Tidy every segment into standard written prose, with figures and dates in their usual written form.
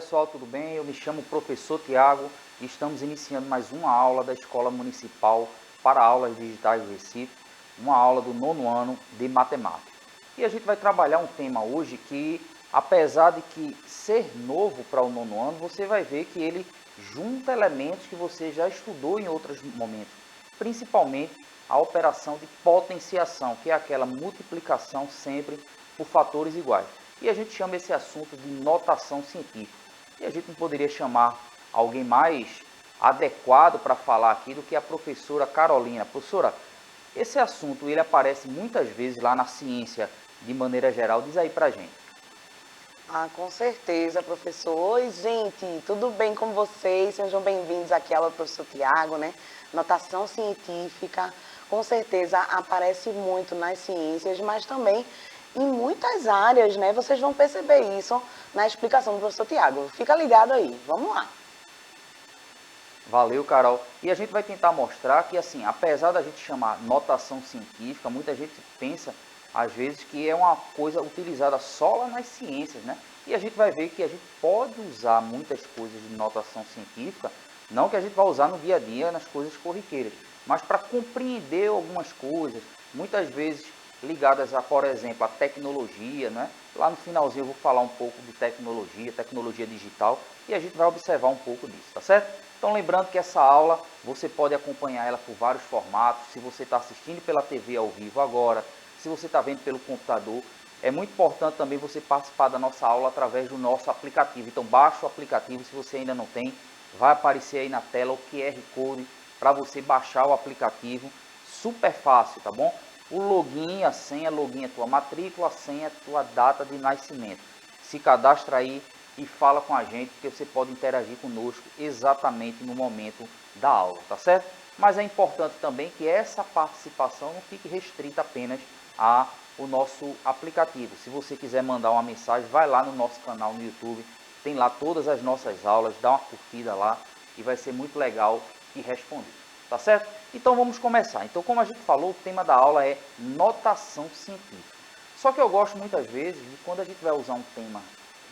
pessoal, tudo bem? Eu me chamo professor Tiago e estamos iniciando mais uma aula da Escola Municipal para Aulas Digitais de Recife, uma aula do 9º ano de Matemática. E a gente vai trabalhar um tema hoje que, apesar de que ser novo para o 9º ano, você vai ver que ele junta elementos que você já estudou em outros momentos, principalmente a operação de potenciação, que é aquela multiplicação sempre por fatores iguais. E a gente chama esse assunto de notação científica. E a gente não poderia chamar alguém mais adequado para falar aqui do que a professora Carolina. Professora, esse assunto ele aparece muitas vezes lá na ciência de maneira geral. Diz aí para a gente. Com certeza, professor. Oi, gente, tudo bem com vocês? Sejam bem-vindos aqui à aula do professor Tiago, né? Notação científica, com certeza aparece muito nas ciências, mas também em muitas áreas, né? Vocês vão perceber isso na explicação do professor Tiago. Fica ligado aí, vamos lá. Valeu, Carol. E a gente vai tentar mostrar que, assim, apesar da gente chamar notação científica, muita gente pensa, às vezes, que é uma coisa utilizada só lá nas ciências, né? E a gente vai ver que a gente pode usar muitas coisas de notação científica, não que a gente vai usar no dia a dia, nas coisas corriqueiras, mas para compreender algumas coisas, muitas vezes ligadas a, por exemplo, a tecnologia, né? Lá no finalzinho eu vou falar um pouco de tecnologia digital, e a gente vai observar um pouco disso, tá certo? Então lembrando que essa aula você pode acompanhar ela por vários formatos, se você está assistindo pela TV ao vivo agora, se você está vendo pelo computador, é muito importante também você participar da nossa aula através do nosso aplicativo. Então baixa o aplicativo, se você ainda não tem, vai aparecer aí na tela o QR Code para você baixar o aplicativo, super fácil, tá bom? O login, a senha, login é tua matrícula, a senha é tua data de nascimento. Se cadastra aí e fala com a gente, que você pode interagir conosco exatamente no momento da aula, tá certo? Mas é importante também que essa participação não fique restrita apenas ao nosso aplicativo. Se você quiser mandar uma mensagem, vai lá no nosso canal no YouTube, tem lá todas as nossas aulas, dá uma curtida lá e vai ser muito legal te responder, tá certo? Então vamos começar. Então, como a gente falou, o tema da aula é notação científica. Só que eu gosto muitas vezes de quando a gente vai usar um tema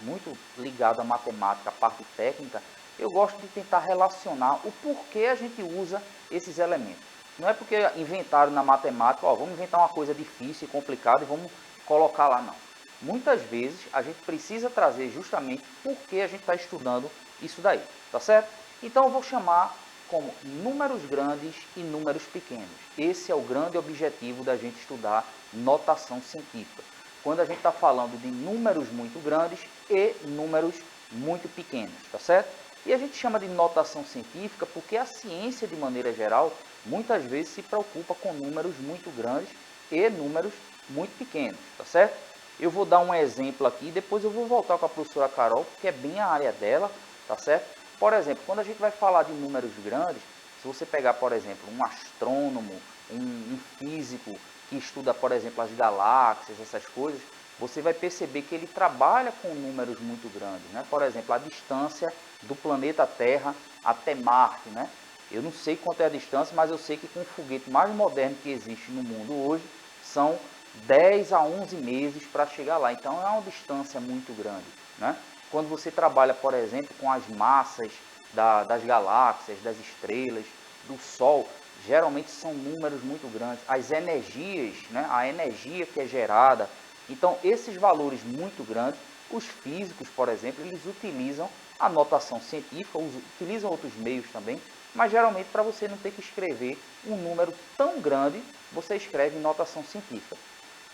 muito ligado à matemática, à parte técnica, eu gosto de tentar relacionar o porquê a gente usa esses elementos. Não é porque inventaram na matemática, vamos inventar uma coisa difícil e complicada e vamos colocar lá, não. Muitas vezes a gente precisa trazer justamente porque a gente está estudando isso daí, tá certo? Então eu vou chamar como números grandes e números pequenos. Esse é o grande objetivo da gente estudar notação científica. Quando a gente está falando de números muito grandes e números muito pequenos, tá certo? E a gente chama de notação científica porque a ciência, de maneira geral, muitas vezes se preocupa com números muito grandes e números muito pequenos, tá certo? Eu vou dar um exemplo aqui, depois eu vou voltar com a professora Carol, porque é bem a área dela, tá certo? Por exemplo, quando a gente vai falar de números grandes, se você pegar, por exemplo, um astrônomo, um físico que estuda, por exemplo, as galáxias, essas coisas, você vai perceber que ele trabalha com números muito grandes, né? Por exemplo, a distância do planeta Terra até Marte, né? Eu não sei quanto é a distância, mas eu sei que com o foguete mais moderno que existe no mundo hoje, são 10 a 11 meses para chegar lá. Então é uma distância muito grande, né? Quando você trabalha, por exemplo, com as massas das galáxias, das estrelas, do Sol, geralmente são números muito grandes. As energias, né? A energia que é gerada. Então, esses valores muito grandes, os físicos, por exemplo, eles utilizam a notação científica, utilizam outros meios também, mas geralmente para você não ter que escrever um número tão grande, você escreve em notação científica.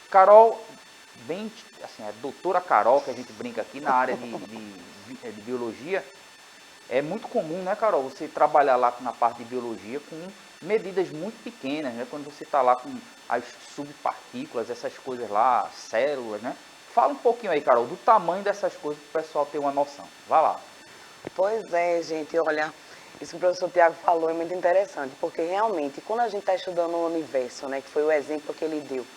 Carol, bem, assim, a doutora Carol, que a gente brinca aqui na área de biologia, é muito comum, né, Carol, você trabalhar lá na parte de biologia com medidas muito pequenas, né, quando você está lá com as subpartículas, essas coisas lá, células, né? Fala um pouquinho aí, Carol, do tamanho dessas coisas para o pessoal ter uma noção. Vai lá. Pois é, gente, olha, isso que o professor Tiago falou é muito interessante, porque realmente, quando a gente está estudando o universo, né, que foi o exemplo que ele deu,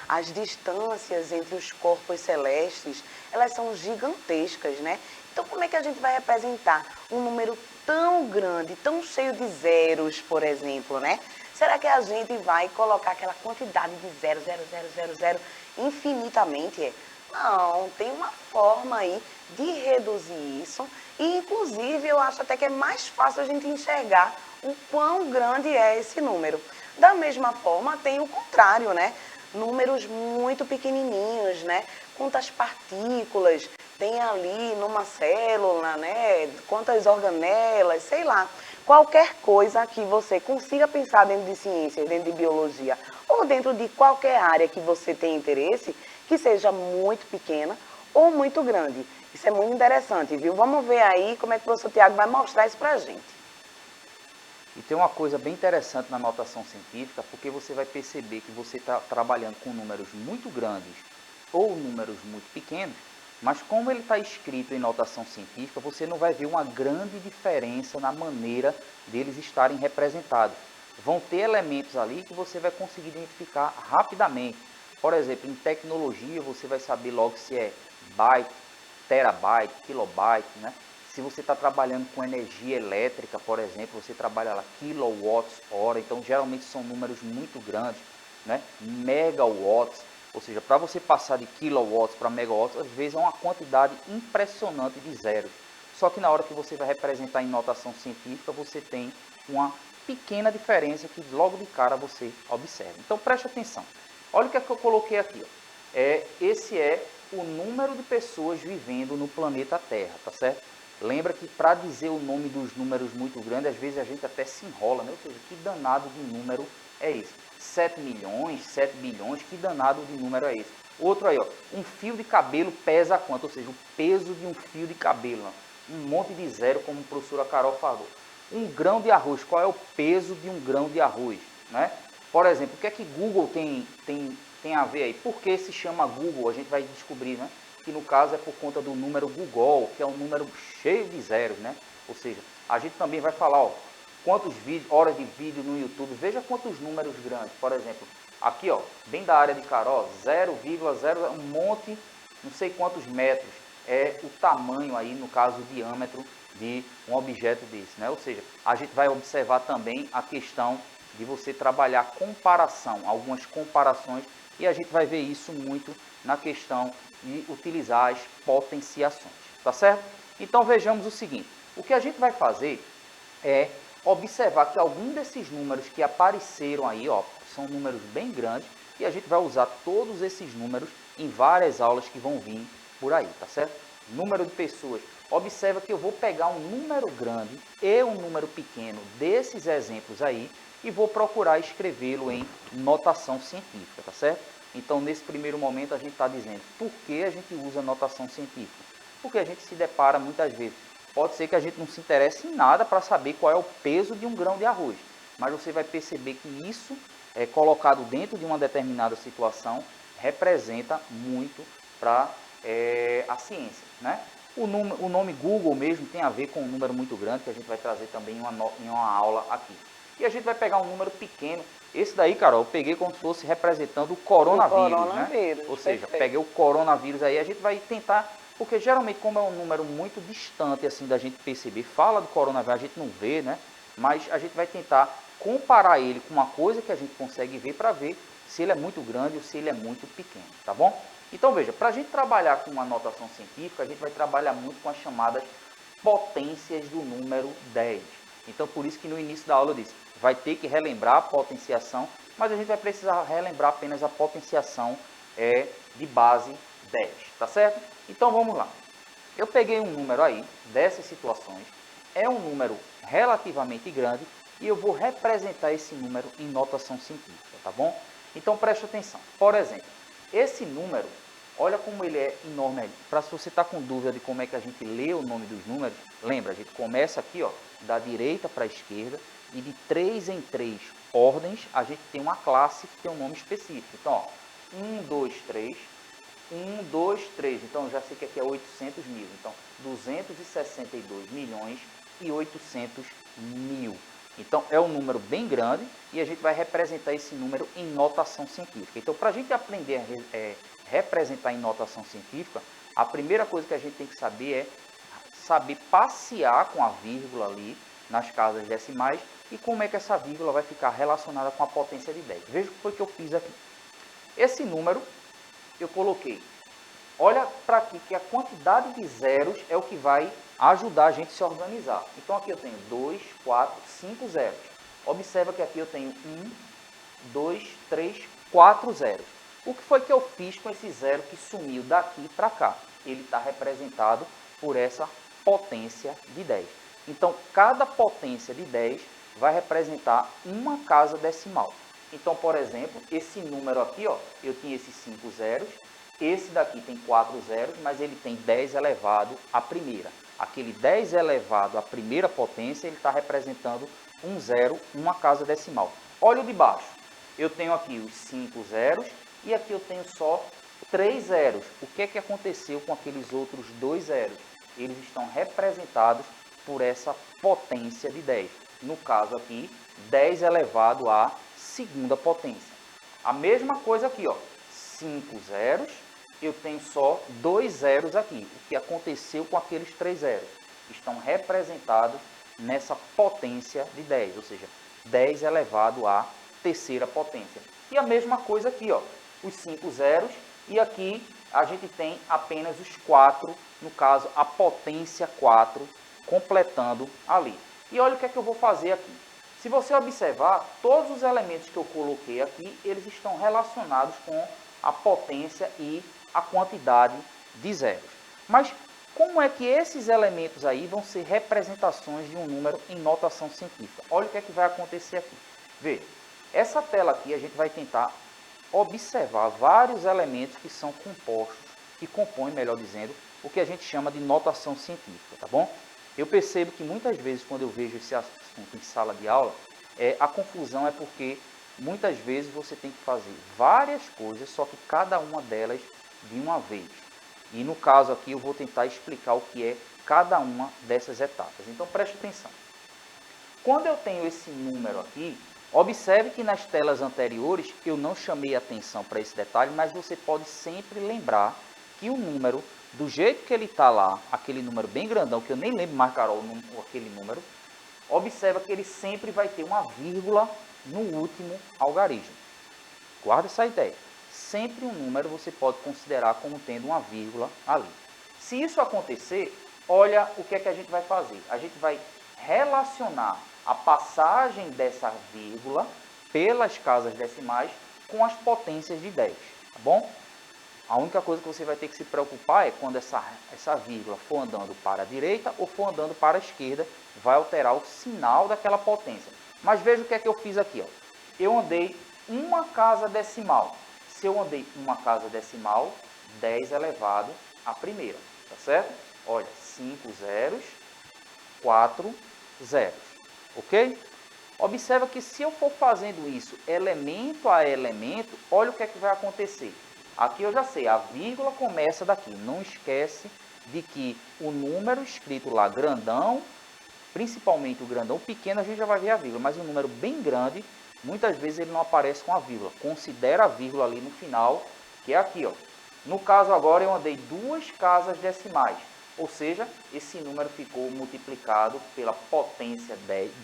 as distâncias entre os corpos celestes, elas são gigantescas, né? Então, como é que a gente vai representar um número tão grande, tão cheio de zeros, por exemplo, né? Será que a gente vai colocar aquela quantidade de zero, zero, zero, zero, zero infinitamente? Não, tem uma forma aí de reduzir isso E, inclusive, eu acho até que é mais fácil a gente enxergar o quão grande é esse número. Da mesma forma, tem o contrário, né? Números muito pequenininhos, né? Quantas partículas tem ali numa célula, né? Quantas organelas, sei lá. Qualquer coisa que você consiga pensar dentro de ciências, dentro de biologia, ou dentro de qualquer área que você tenha interesse, que seja muito pequena ou muito grande. Isso é muito interessante, viu? Vamos ver aí como é que o professor Tiago vai mostrar isso pra gente. E tem uma coisa bem interessante na notação científica, porque você vai perceber que você está trabalhando com números muito grandes ou números muito pequenos, mas como ele está escrito em notação científica, você não vai ver uma grande diferença na maneira deles estarem representados. Vão ter elementos ali que você vai conseguir identificar rapidamente. Por exemplo, em tecnologia, você vai saber logo se é byte, terabyte, kilobyte, né? Se você está trabalhando com energia elétrica, por exemplo, você trabalha lá kilowatts hora, então geralmente são números muito grandes, né? Megawatts, ou seja, para você passar de kilowatts para megawatts, às vezes é uma quantidade impressionante de zeros. Só que na hora que você vai representar em notação científica, você tem uma pequena diferença que logo de cara você observa. Então preste atenção. Olha o que é que eu coloquei aqui. Ó. Esse é o número de pessoas vivendo no planeta Terra, tá certo? Lembra que para dizer o nome dos números muito grandes, às vezes a gente até se enrola, né? Ou seja, que danado de número é esse? 7 milhões, 7 bilhões, que danado de número é esse? Outro aí, ó, um fio de cabelo pesa quanto? Ou seja, o peso de um fio de cabelo, ó, um monte de zero, como a professora Carol falou. Um grão de arroz, qual é o peso de um grão de arroz? Né? Por exemplo, o que é que Google tem a ver aí? Por que se chama Google? A gente vai descobrir, né? Que no caso é por conta do número Google, que é um número cheio de zeros, né? Ou seja, a gente também vai falar, ó, quantos vídeos, horas de vídeo no YouTube, veja quantos números grandes, por exemplo, aqui, ó, bem da área de Carol, 0,0, um monte, não sei quantos metros, é o tamanho aí, no caso, o diâmetro de um objeto desse, né? Ou seja, a gente vai observar também a questão de você trabalhar comparação, algumas comparações, e a gente vai ver isso muito na questão de utilizar as potenciações, tá certo? Então vejamos o seguinte, o que a gente vai fazer é observar que algum desses números que apareceram aí, ó, são números bem grandes, e a gente vai usar todos esses números em várias aulas que vão vir por aí, tá certo? Número de pessoas. Observa que eu vou pegar um número grande e um número pequeno desses exemplos aí e vou procurar escrevê-lo em notação científica, tá certo? Então, nesse primeiro momento, a gente está dizendo por que a gente usa notação científica. Porque a gente se depara muitas vezes. Pode ser que a gente não se interesse em nada para saber qual é o peso de um grão de arroz, mas você vai perceber que isso, colocado dentro de uma determinada situação, representa muito para a ciência, né? O nome Google mesmo tem a ver com um número muito grande, que a gente vai trazer também em uma aula aqui. E a gente vai pegar um número pequeno. Esse daí, Carol, eu peguei como se fosse representando o coronavírus, né? Ou seja, perfeito. peguei o coronavírus aí, a gente vai tentar, porque geralmente como é um número muito distante assim da gente perceber, fala do coronavírus, a gente não vê, né? Mas a gente vai tentar comparar ele com uma coisa que a gente consegue ver para ver se ele é muito grande ou se ele é muito pequeno, tá bom? Então veja, para a gente trabalhar com uma notação científica, a gente vai trabalhar muito com as chamadas potências do número 10. Então por isso que no início da aula eu disse, vai ter que relembrar a potenciação, mas a gente vai precisar relembrar apenas a potenciação de base 10, tá certo? Então vamos lá. Eu peguei um número aí, dessas situações, é um número relativamente grande e eu vou representar esse número em notação científica, tá bom? Então preste atenção. Por exemplo, esse número, olha como ele é enorme ali. Para se você está com dúvida de como é que a gente lê o nome dos números, lembra, a gente começa aqui, ó, da direita para a esquerda e de 3 em 3 ordens a gente tem uma classe que tem um nome específico. Então, ó, 1, 2, 3, 1, 2, 3. Então, já sei que aqui é 800 mil. Então, 262 milhões e 800 mil. Então, é um número bem grande e a gente vai representar esse número em notação científica. Então, para a gente aprender a representar em notação científica, a primeira coisa que a gente tem que saber é saber passear com a vírgula ali nas casas decimais e como é que essa vírgula vai ficar relacionada com a potência de 10. Veja o que foi que eu fiz aqui. Esse número eu coloquei olha para aqui que a quantidade de zeros é o que vai ajudar a gente a se organizar. Então aqui eu tenho 2, 4, 5 zeros. Observa que aqui eu tenho 1, 2, 3, 4 zeros. O que foi que eu fiz com esse zero que sumiu daqui para cá? Ele está representado por essa potência de 10. Então, cada potência de 10 vai representar uma casa decimal. Então, por exemplo, esse número aqui, ó, eu tinha esses 5 zeros, esse daqui tem 4 zeros, mas ele tem 10 elevado à primeira. Aquele 10 elevado à primeira potência, ele está representando um zero, uma casa decimal. Olha o de baixo. Eu tenho aqui os 5 zeros e aqui eu tenho só 3 zeros. O que é que aconteceu com aqueles outros 2 zeros? Eles estão representados por essa potência de 10. No caso aqui, 10 elevado à segunda potência. A mesma coisa aqui, ó, 5 zeros, eu tenho só 2 zeros aqui. O que aconteceu com aqueles 3 zeros? Estão representados nessa potência de 10, ou seja, 10 elevado à terceira potência. E a mesma coisa aqui, ó, os 5 zeros, e aqui a gente tem apenas os 4, no caso, a potência 4, completando ali. E olha o que é que eu vou fazer aqui. Se você observar, todos os elementos que eu coloquei aqui, eles estão relacionados com a potência e a quantidade de zeros. Mas como é que esses elementos aí vão ser representações de um número em notação científica? Olha o que é que vai acontecer aqui. Veja, essa tela aqui a gente vai tentar observar vários elementos que são compostos, que compõem, melhor dizendo, o que a gente chama de notação científica, tá bom? Eu percebo que muitas vezes, quando eu vejo esse assunto em sala de aula, a confusão é porque muitas vezes você tem que fazer várias coisas, só que cada uma delas de uma vez. E no caso aqui eu vou tentar explicar o que é cada uma dessas etapas. Então preste atenção. Quando eu tenho esse número aqui, observe que nas telas anteriores eu não chamei atenção para esse detalhe, mas você pode sempre lembrar que o número, do jeito que ele está lá, aquele número bem grandão, que eu nem lembro mais, Carol, aquele número, observa que ele sempre vai ter uma vírgula no último algarismo. Guarda essa ideia. Sempre um número você pode considerar como tendo uma vírgula ali. Se isso acontecer, olha o que é que a gente vai fazer. A gente vai relacionar a passagem dessa vírgula pelas casas decimais com as potências de 10, tá bom? A única coisa que você vai ter que se preocupar é quando essa vírgula for andando para a direita ou for andando para a esquerda, vai alterar o sinal daquela potência. Mas veja o que é que eu fiz aqui, ó. Eu andei uma casa decimal. Se eu andei uma casa decimal, 10 elevado à primeira, tá certo? Olha, 5 zeros, 4 zeros, ok? Observa que se eu for fazendo isso elemento a elemento, olha o que é que vai acontecer. Aqui eu já sei, a vírgula começa daqui. Não esquece de que o número escrito lá grandão, principalmente o grandão pequeno, a gente já vai ver a vírgula, mas um número bem grande, muitas vezes ele não aparece com a vírgula. Considera a vírgula ali no final, que é aqui, ó. No caso agora eu andei 2 casas decimais, ou seja, esse número ficou multiplicado pela potência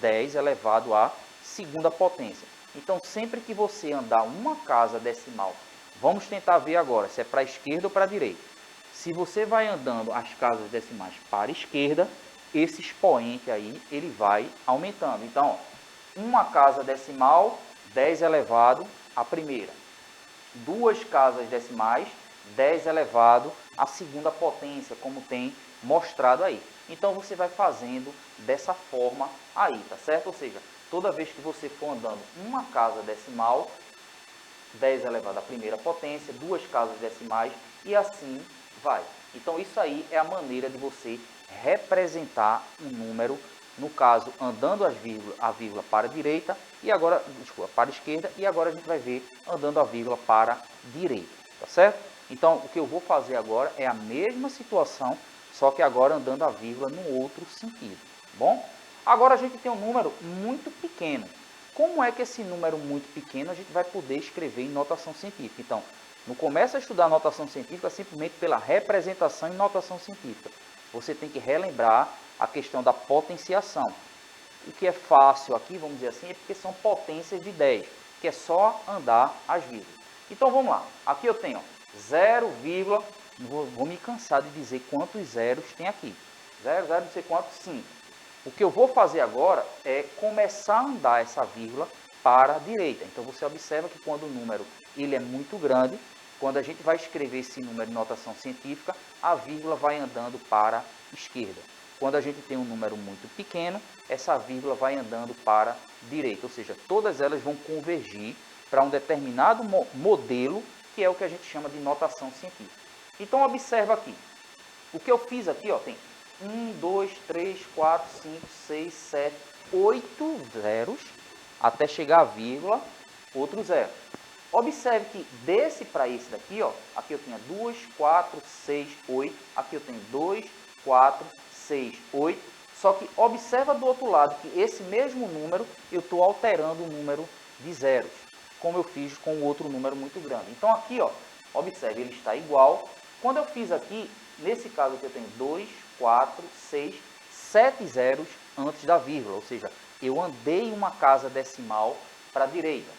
10 elevado à segunda potência. Então sempre que você andar uma casa decimal, vamos tentar ver agora se é para a esquerda ou para a direita. Se você vai andando as casas decimais para a esquerda, esse expoente aí, ele vai aumentando. Então, ó, uma casa decimal, 10 elevado à primeira. 2 casas decimais, 10 elevado à segunda potência, como tem mostrado aí. Então, você vai fazendo dessa forma aí, tá certo? Ou seja, toda vez que você for andando uma casa decimal, 10 elevado à primeira potência, 2 casas decimais e assim vai. Então isso aí é a maneira de você representar um número, no caso andando a vírgula para a direita e agora, desculpa, para a esquerda, e agora a gente vai ver andando a vírgula para a direita, tá certo? Então o que eu vou fazer agora é a mesma situação, só que agora andando a vírgula no outro sentido, tá bom? Agora a gente tem um número muito pequeno. Como é que esse número muito pequeno a gente vai poder escrever em notação científica? Então, não começa a estudar notação científica simplesmente pela representação em notação científica. Você tem que relembrar a questão da potenciação. O que é fácil aqui, vamos dizer assim, é porque são potências de 10, que é só andar as vírgulas. Então, vamos lá. Aqui eu tenho 0, Não vou me cansar de dizer quantos zeros tem aqui. 0, 0, não sei quanto, 5. O que eu vou fazer agora é começar a andar essa vírgula para a direita. Então, você observa que quando o número ele é muito grande, quando a gente vai escrever esse número em notação científica, a vírgula vai andando para a esquerda. Quando a gente tem um número muito pequeno, essa vírgula vai andando para a direita. Ou seja, todas elas vão convergir para um determinado modelo, que é o que a gente chama de notação científica. Então, observa aqui. O que eu fiz aqui, ó, tem 1, 2, 3, 4, 5, 6, 7, 8 zeros, até chegar a vírgula, outro zero. Observe que desse para esse daqui, ó, aqui eu tenho 2, 4, 6, 8, aqui eu tenho 2, 4, 6, 8, só que observa do outro lado que esse mesmo número, eu estou alterando o número de zeros, como eu fiz com o outro número muito grande. Então aqui, ó, observe, ele está igual. Quando eu fiz aqui, nesse caso aqui eu tenho 2, 4, 6, 7 zeros antes da vírgula, ou seja, eu andei uma casa decimal para a direita.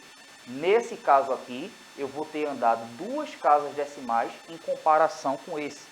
Nesse caso aqui, eu vou ter andado 2 casas decimais em comparação com esse.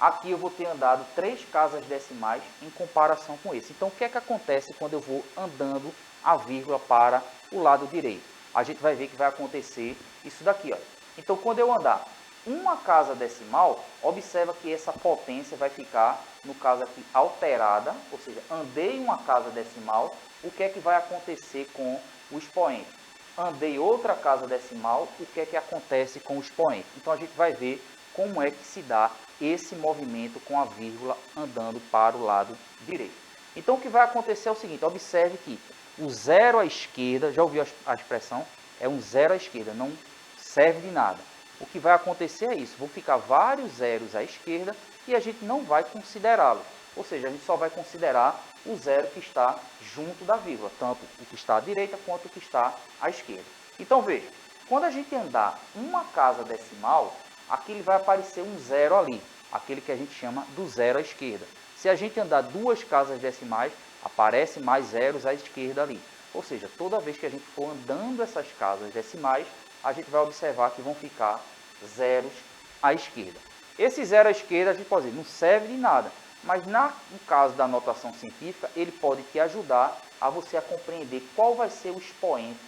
Aqui eu vou ter andado 3 casas decimais em comparação com esse. Então, o que é que acontece quando eu vou andando a vírgula para o lado direito? A gente vai ver que vai acontecer isso daqui, ó. Então, quando eu andar uma casa decimal, observa que essa potência vai ficar, no caso aqui, alterada, ou seja, andei uma casa decimal, o que é que vai acontecer com o expoente? Andei outra casa decimal, o que é que acontece com o expoente? Então, a gente vai ver como é que se dá esse movimento com a vírgula andando para o lado direito. Então, o que vai acontecer é o seguinte, observe que o zero à esquerda, já ouviu a expressão? É um zero à esquerda, não serve de nada. O que vai acontecer é isso, vão ficar vários zeros à esquerda e a gente não vai considerá-lo. Ou seja, a gente só vai considerar o zero que está junto da vírgula, tanto o que está à direita quanto o que está à esquerda. Então veja, quando a gente andar uma casa decimal, aqui vai aparecer um zero ali, aquele que a gente chama do zero à esquerda. Se a gente andar 2 casas decimais, aparece mais zeros à esquerda ali. Ou seja, toda vez que a gente for andando essas casas decimais, a gente vai observar que vão ficar zeros à esquerda. Esse zero à esquerda, a gente pode dizer, não serve de nada, mas no caso da notação científica, ele pode te ajudar a você a compreender qual vai ser o expoente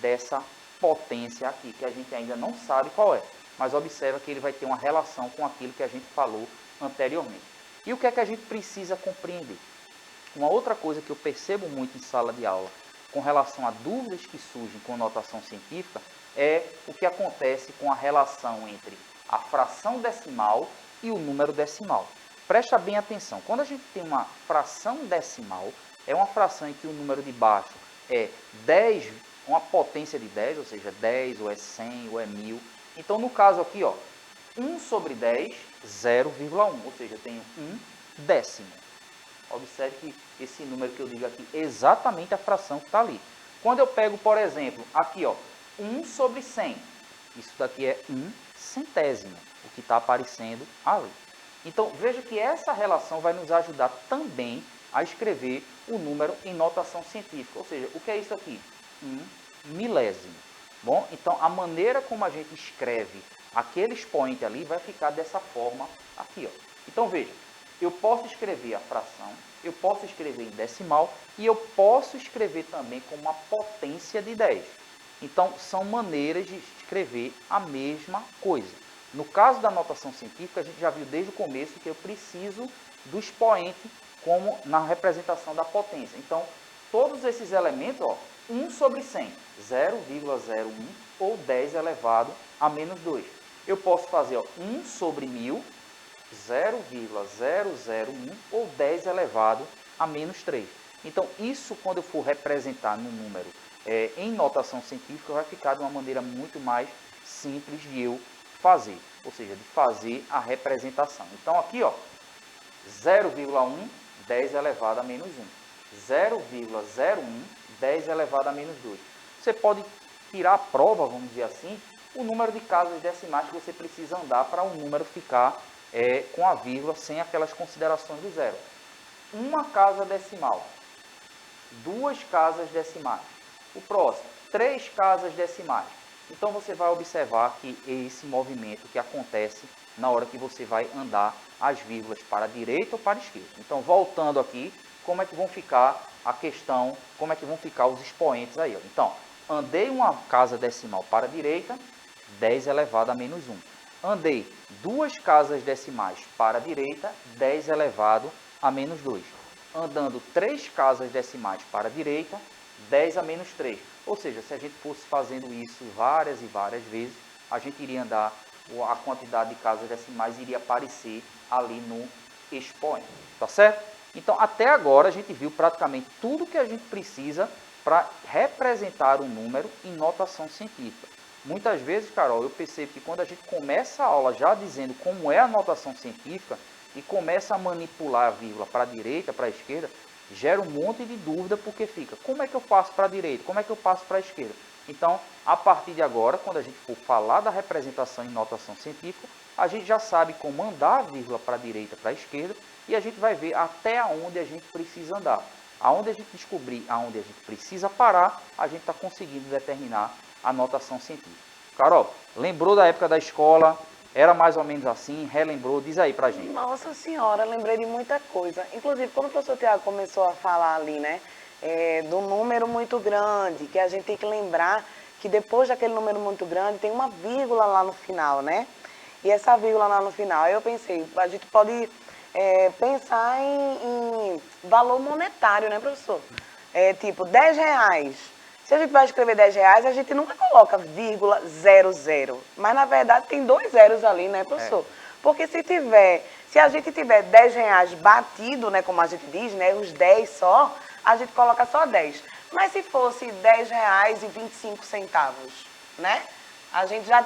dessa potência aqui, que a gente ainda não sabe qual é, mas observa que ele vai ter uma relação com aquilo que a gente falou anteriormente. E o que é que a gente precisa compreender? Uma outra coisa que eu percebo muito em sala de aula, com relação a dúvidas que surgem com notação científica, é o que acontece com a relação entre a fração decimal e o número decimal. Presta bem atenção, quando a gente tem uma fração decimal, é uma fração em que o número de baixo é 10, uma potência de 10, ou seja, 10, ou é 100, ou é 1000. Então, no caso aqui, ó, 1 sobre 10, 0,1, ou seja, eu tenho 1 décimo. Observe que esse número que eu digo aqui é exatamente a fração que está ali. Quando eu pego, por exemplo, aqui, ó, 1 sobre 100, isso daqui é 1 centésimo, o que está aparecendo ali. Então, veja que essa relação vai nos ajudar também a escrever o número em notação científica. Ou seja, o que é isso aqui? 1 milésimo. Bom, então, a maneira como a gente escreve aquele expoente ali vai ficar dessa forma aqui, ó. Então, veja, eu posso escrever a fração, eu posso escrever em decimal e eu posso escrever também como uma potência de 10. Então, são maneiras de escrever a mesma coisa. No caso da notação científica, a gente já viu desde o começo que eu preciso do expoente como na representação da potência. Então, todos esses elementos, ó, 1 sobre 100, 0,01 ou 10 elevado a menos 2. Eu posso fazer, ó, 1 sobre 1000, 0,001 ou 10 elevado a menos 3. Então, isso quando eu for representar no número em notação científica, vai ficar de uma maneira muito mais simples de eu fazer, ou seja, de fazer a representação. Então, aqui, ó, 0,1, 10 elevado a menos 1. 0,01, 10 elevado a menos 2. Você pode tirar a prova, vamos dizer assim, o número de casas decimais que você precisa andar para um número ficar com a vírgula, sem aquelas considerações do zero. Uma casa decimal, 2 casas decimais. O próximo, 3 casas decimais. Então, você vai observar que esse movimento que acontece na hora que você vai andar as vírgulas para a direita ou para a esquerda. Então, voltando aqui, como é que vão ficar a questão, como é que vão ficar os expoentes aí? Ó. Então, andei uma casa decimal para a direita, 10 elevado a menos 1. Andei duas casas decimais para a direita, 10 elevado a menos 2. Andando 3 casas decimais para a direita, 10 a menos 3. Ou seja, se a gente fosse fazendo isso várias e várias vezes, a gente iria andar, a quantidade de casas decimais iria aparecer ali no expoente. Tá certo? Então, até agora, a gente viu praticamente tudo que a gente precisa para representar um número em notação científica. Muitas vezes, Carol, eu percebo que quando a gente começa a aula já dizendo como é a notação científica e começa a manipular a vírgula para a direita, para a esquerda, gera um monte de dúvida porque fica, como é que eu passo para a direita, como é que eu passo para a esquerda? Então, a partir de agora, quando a gente for falar da representação em notação científica, a gente já sabe como andar a vírgula para a direita, para a esquerda, e a gente vai ver até onde a gente precisa andar. Aonde a gente descobrir aonde a gente precisa parar, a gente está conseguindo determinar a notação científica. Carol, lembrou da época da escola? Era mais ou menos assim? Relembrou? Diz aí pra gente. Nossa Senhora, lembrei de muita coisa. Inclusive, quando o professor Tiago começou a falar ali, né, do número muito grande, que a gente tem que lembrar que depois daquele número muito grande tem uma vírgula lá no final, né? E essa vírgula lá no final, aí eu pensei, a gente pode pensar em valor monetário, né, professor? Tipo, R$10. Se a gente vai escrever R$10, a gente nunca coloca vírgula 00. Mas, na verdade, tem 2 zeros ali, né, professor? Porque se a gente tiver R$10 batido, né, como a gente diz, né, os 10 só, a gente coloca só 10. Mas se fosse R$10,25, né? A gente já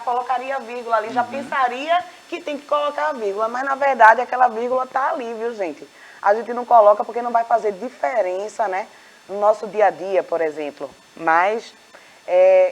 colocaria a vírgula ali, já pensaria que tem que colocar a vírgula. Mas, na verdade, aquela vírgula está ali, viu, gente? A gente não coloca porque não vai fazer diferença, né? No nosso dia a dia, por exemplo. Mas,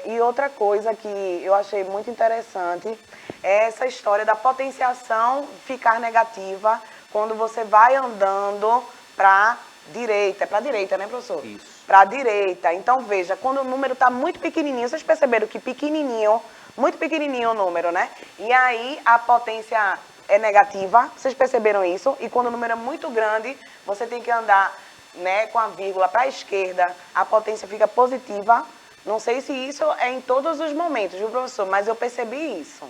e outra coisa que eu achei muito interessante é essa história da potenciação ficar negativa quando você vai andando para direita. É para direita, né, professor? Isso. Para a direita. Então, veja, quando o número está muito pequenininho, vocês perceberam que pequenininho, muito pequenininho o número, né? E aí a potência é negativa, vocês perceberam isso? E quando o número é muito grande, você tem que andar, né, com a vírgula para a esquerda, a potência fica positiva. Não sei se isso é em todos os momentos, viu, professor? Mas eu percebi isso.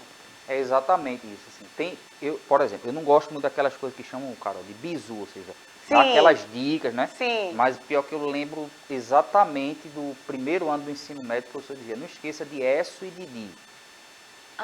É exatamente isso. Assim. Por exemplo, eu não gosto muito daquelas coisas que chamam, Carol, de bizu, ou seja, dá aquelas dicas, né? Sim. Mas pior que eu lembro exatamente do primeiro ano do ensino médio, o professor dizia, não esqueça de esso e de di.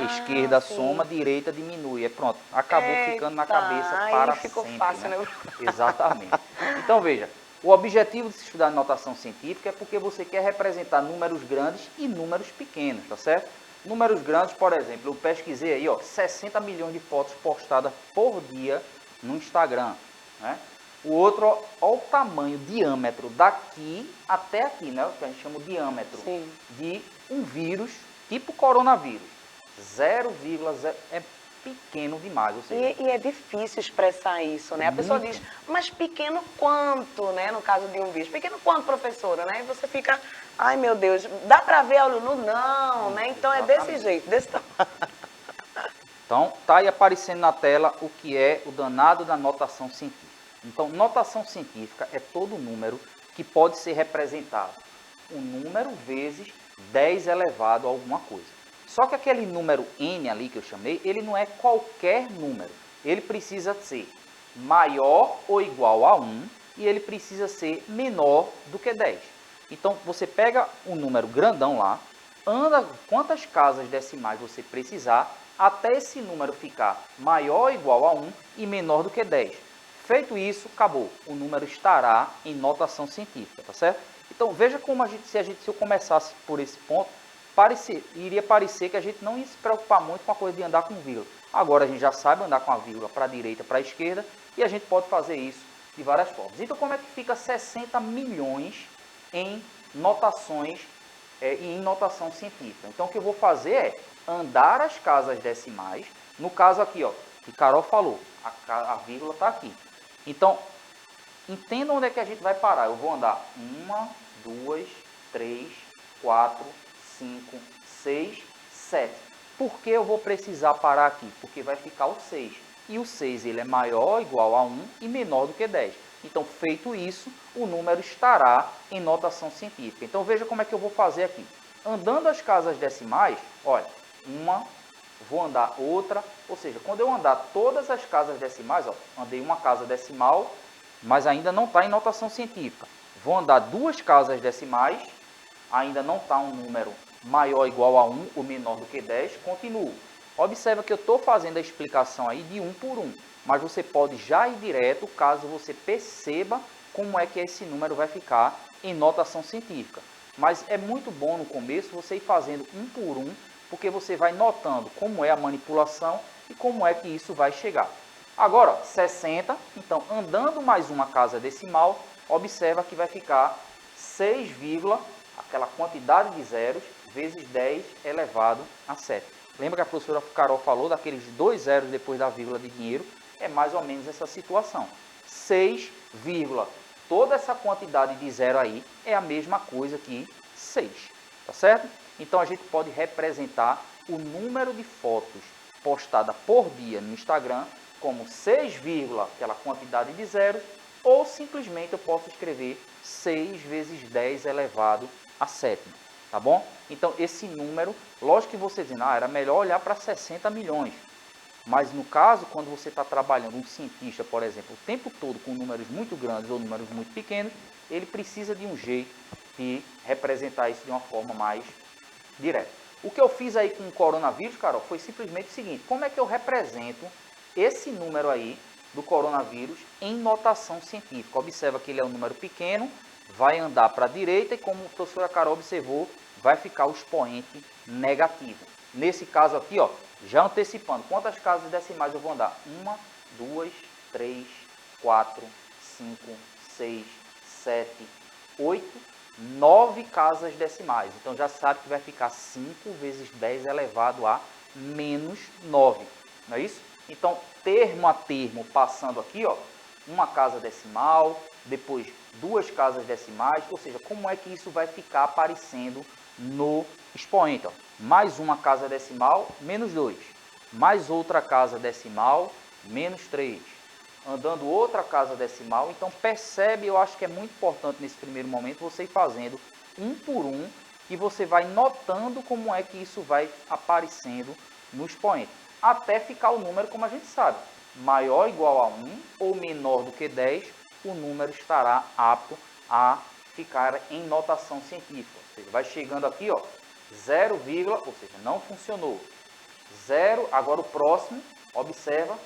Esquerda sim. soma, direita diminui. Pronto, acabou ficando na cabeça aí para ficou sempre. fácil, né? né? Exatamente. Então veja, o objetivo de se estudar notação científica é porque você quer representar números grandes e números pequenos, tá certo? Números grandes, por exemplo, eu pesquisei aí, ó, 60 milhões de fotos postadas por dia no Instagram, né? O outro, olha o tamanho, diâmetro daqui até aqui, né? O que a gente chama de diâmetro de um vírus, tipo coronavírus. 0,0 é pequeno demais. Ou seja, E é difícil expressar isso, né? A pessoa diz, mas pequeno quanto, né? No caso de um vírus. Pequeno quanto, professora, né? E você fica, ai meu Deus, dá pra ver olho nu? Não, né? Então é desse jeito, desse tamanho. Então, tá aí aparecendo na tela o que é o danado da notação científica. Então, notação científica é todo número que pode ser representado. Um número vezes 10 elevado a alguma coisa. Só que aquele número n ali que eu chamei, ele não é qualquer número. Ele precisa ser maior ou igual a 1 e ele precisa ser menor do que 10. Então, você pega um número grandão lá, anda quantas casas decimais você precisar, até esse número ficar maior ou igual a 1 e menor do que 10. Feito isso, acabou. O número estará em notação científica, tá certo? Então, veja como se eu começasse por esse ponto, iria parecer que a gente não ia se preocupar muito com a coisa de andar com vírgula. Agora a gente já sabe andar com a vírgula para a direita, para a esquerda, e a gente pode fazer isso de várias formas. Então, como é que fica 60 milhões em notações e em notação científica? Então, o que eu vou fazer é andar as casas decimais. No caso aqui, ó, que Carol falou, a vírgula está aqui. Então, entenda onde é que a gente vai parar. Eu vou andar 1, 2, 3, 4, 5, 6, 7. Por que eu vou precisar parar aqui? Porque vai ficar o 6. E o 6 ele é maior ou igual a 1 e menor do que 10. Então, feito isso, o número estará em notação científica. Então, veja como é que eu vou fazer aqui. Andando as casas decimais, olha, uma, vou andar outra, ou seja, quando eu andar todas as casas decimais, ó, andei uma casa decimal, mas ainda não está em notação científica. Vou andar duas casas decimais, ainda não está um número maior ou igual a 1 ou menor do que 10, continuo. Observa que eu estou fazendo a explicação aí de 1 por 1, mas você pode já ir direto caso você perceba como é que esse número vai ficar em notação científica. Mas é muito bom no começo você ir fazendo 1 por 1, porque você vai notando como é a manipulação e como é que isso vai chegar. Agora, ó, 60, então andando mais uma casa decimal, observa que vai ficar 6, aquela quantidade de zeros, vezes 10 elevado a 7. Lembra que a professora Carol falou daqueles 2 zeros depois da vírgula de dinheiro? É mais ou menos essa situação. 6, toda essa quantidade de zero aí é a mesma coisa que 6, tá certo? Então a gente pode representar o número de fotos postada por dia no Instagram como 6, aquela quantidade de zeros, ou simplesmente eu posso escrever 6 vezes 10 elevado a 7, tá bom? Então esse número, lógico que você dizendo, era melhor olhar para 60 milhões, mas no caso, quando você está trabalhando, um cientista, por exemplo, o tempo todo com números muito grandes ou números muito pequenos, ele precisa de um jeito de representar isso de uma forma mais direta. O que eu fiz aí com o coronavírus, Carol, foi simplesmente o seguinte: como é que eu represento esse número aí do coronavírus em notação científica? Observa que ele é um número pequeno, vai andar para a direita e, como a professora Carol observou, vai ficar o expoente negativo. Nesse caso aqui, ó, já antecipando, quantas casas decimais eu vou andar? 1, 2, 3, 4, 5, 6, 7, 8, 9 casas decimais. Então já sabe que vai ficar 5 vezes 10 elevado a menos 9. Não é isso? Então, termo a termo, passando aqui, ó, uma casa decimal, depois 2 casas decimais, ou seja, como é que isso vai ficar aparecendo no expoente? Ó. Mais uma casa decimal, menos 2. Mais outra casa decimal, menos 3. Andando outra casa decimal, então percebe, eu acho que é muito importante nesse primeiro momento você ir fazendo 1 por 1, e você vai notando como é que isso vai aparecendo no expoente, até ficar o número como a gente sabe, maior ou igual a 1 ou menor do que 10, o número estará apto a ficar em notação científica. Ou seja, vai chegando aqui, ó, 0, ou seja, não funcionou. 0, agora o próximo, observa,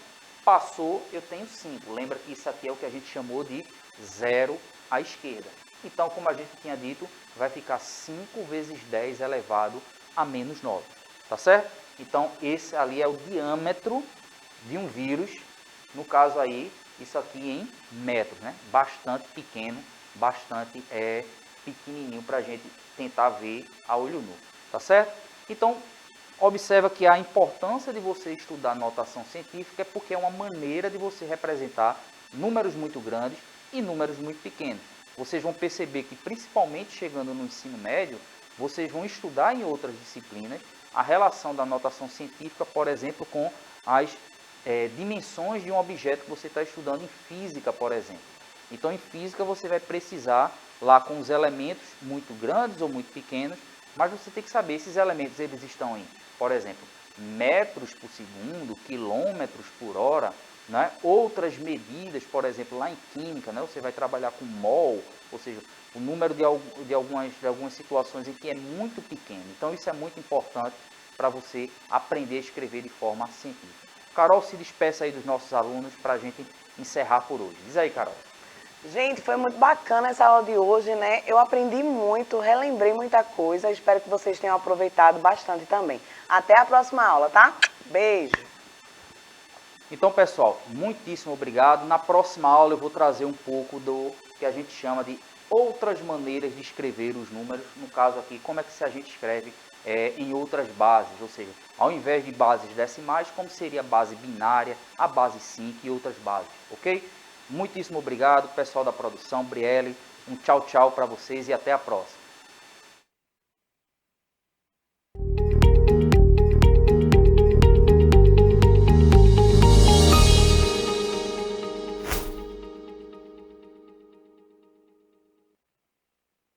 passou, eu tenho 5. Lembra que isso aqui é o que a gente chamou de 0 à esquerda. Então, como a gente tinha dito, vai ficar 5 vezes 10 elevado a menos 9. Tá certo? Então, esse ali é o diâmetro de um vírus, no caso aí, isso aqui em metros, né? Bastante pequeno, bastante pequenininho para a gente tentar ver a olho nu, tá certo? Então, observa que a importância de você estudar notação científica é porque é uma maneira de você representar números muito grandes e números muito pequenos. Vocês vão perceber que, principalmente chegando no ensino médio, vocês vão estudar em outras disciplinas a relação da notação científica, por exemplo, com as dimensões de um objeto que você está estudando em física, por exemplo. Então, em física, você vai precisar, lá com os elementos muito grandes ou muito pequenos, mas você tem que saber esses elementos, eles estão em, por exemplo, metros por segundo, quilômetros por hora, né? Outras medidas, por exemplo, lá em química, né? Você vai trabalhar com mol, ou seja, o número de algumas situações em que é muito pequeno. Então, isso é muito importante para você aprender a escrever de forma científica. Carol, se despeça aí dos nossos alunos para a gente encerrar por hoje. Diz aí, Carol. Gente, foi muito bacana essa aula de hoje, né? Eu aprendi muito, relembrei muita coisa. Espero que vocês tenham aproveitado bastante também. Até a próxima aula, tá? Beijo! Então, pessoal, muitíssimo obrigado. Na próxima aula eu vou trazer um pouco do que a gente chama de outras maneiras de escrever os números. No caso aqui, como é que a gente escreve em outras bases, ou seja, ao invés de bases decimais, como seria a base binária, a base 5 e outras bases, ok? Muitíssimo obrigado, pessoal da produção, Brielle, um tchau, tchau para vocês e até a próxima.